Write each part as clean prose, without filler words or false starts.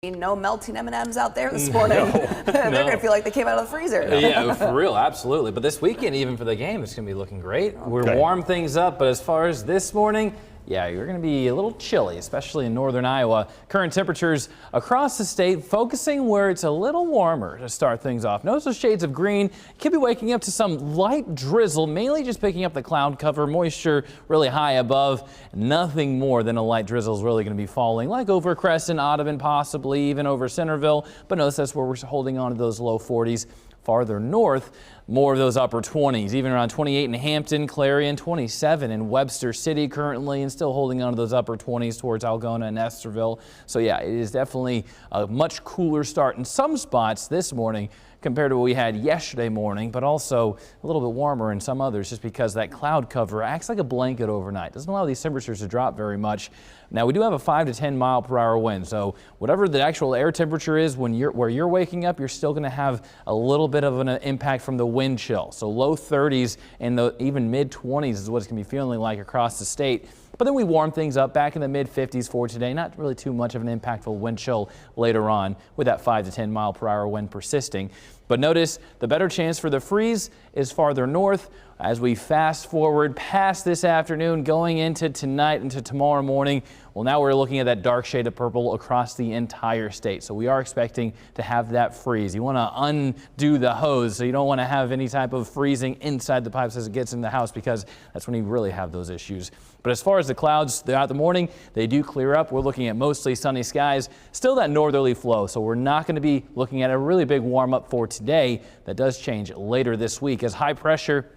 No melting M&Ms out there this morning. They're going to feel like they came out of the freezer. Yeah, for real, absolutely. But this weekend, even for the game, it's going to be looking great. We're warm things up, but as far as this morning, yeah, you're going to be a little chilly, especially in northern Iowa. Current temperatures across the state focusing where it's a little warmer to start things off. Notice those shades of green. Could be waking up to some light drizzle, mainly just picking up the cloud cover. Moisture really high above. Nothing more than a light drizzle is really going to be falling, like over Crescent, Audubon, possibly even over Centerville. But notice that's where we're holding on to those low 40s. Farther north, more of those upper 20s, even around 28 in Hampton, Clarion, 27 in Webster City currently, and still holding on to those upper 20s towards Algona and Estherville. So yeah, it is definitely a much cooler start in some spots this morning compared to what we had yesterday morning, but also a little bit warmer in some others just because that cloud cover acts like a blanket overnight. Doesn't allow these temperatures to drop very much. Now we do have a 5 to 10 mile per hour wind, so whatever the actual air temperature is when where you're waking up, you're still going to have a little bit of an impact from the wind chill. So low 30s and even mid 20s is what it's going to be feeling like across the state. But then we warm things up back in the mid 50s for today. Not really too much of an impactful wind chill later on with that 5 to 10 mile per hour wind persisting. But notice the better chance for the freeze is farther north as we fast forward past this afternoon going into tonight into tomorrow morning. Well, now we're looking at that dark shade of purple across the entire state. So we are expecting to have that freeze. You want to undo the hose, so you don't want to have any type of freezing inside the pipes as it gets in the house, because that's when you really have those issues. But as far as the clouds throughout the morning, they do clear up. We're looking at mostly sunny skies, still that northerly flow. So we're not going to be looking at a really big warm up for today. That does change later this week as high pressure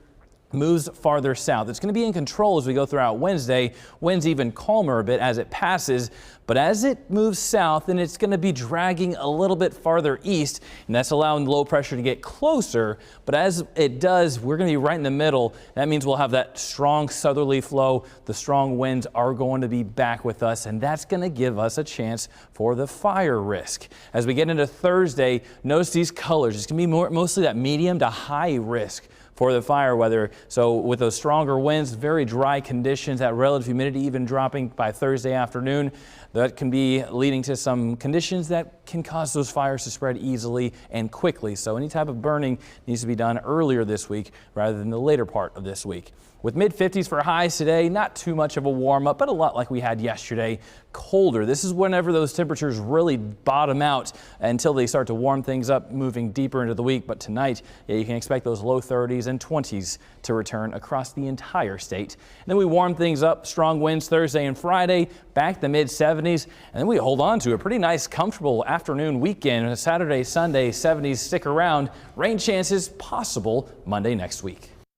moves farther south. It's going to be in control as we go throughout Wednesday. Winds even calmer a bit as it passes, but as it moves south, then it's going to be dragging a little bit farther east, and that's allowing low pressure to get closer. But as it does, we're going to be right in the middle. That means we'll have that strong southerly flow. The strong winds are going to be back with us, and that's going to give us a chance for the fire risk. As we get into Thursday, notice these colors. It's going to be mostly that medium to high risk for the fire weather. So with those stronger winds, very dry conditions, that relative humidity even dropping by Thursday afternoon, that can be leading to some conditions that can cause those fires to spread easily and quickly. So any type of burning needs to be done earlier this week rather than the later part of this week. With mid 50s for highs today, not too much of a warm up, but a lot like we had yesterday. Colder. This is whenever those temperatures really bottom out until they start to warm things up moving deeper into the week. But tonight, yeah, you can expect those low 30s and 20s to return across the entire state. And then we warm things up. Strong winds Thursday and Friday, back the mid 70s. And then we hold on to a pretty nice, comfortable afternoon weekend. Saturday, Sunday, 70s stick around. Rain chances possible Monday next week.